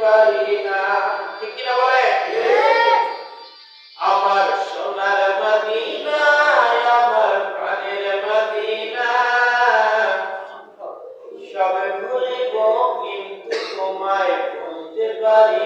পারি না। ঠিক কিনা বলে? আমার সোনার মদিনা, আমার প্রাণের মদিনা, সবে ভুলিব কিন্তু তোমায় ভুলতে পারি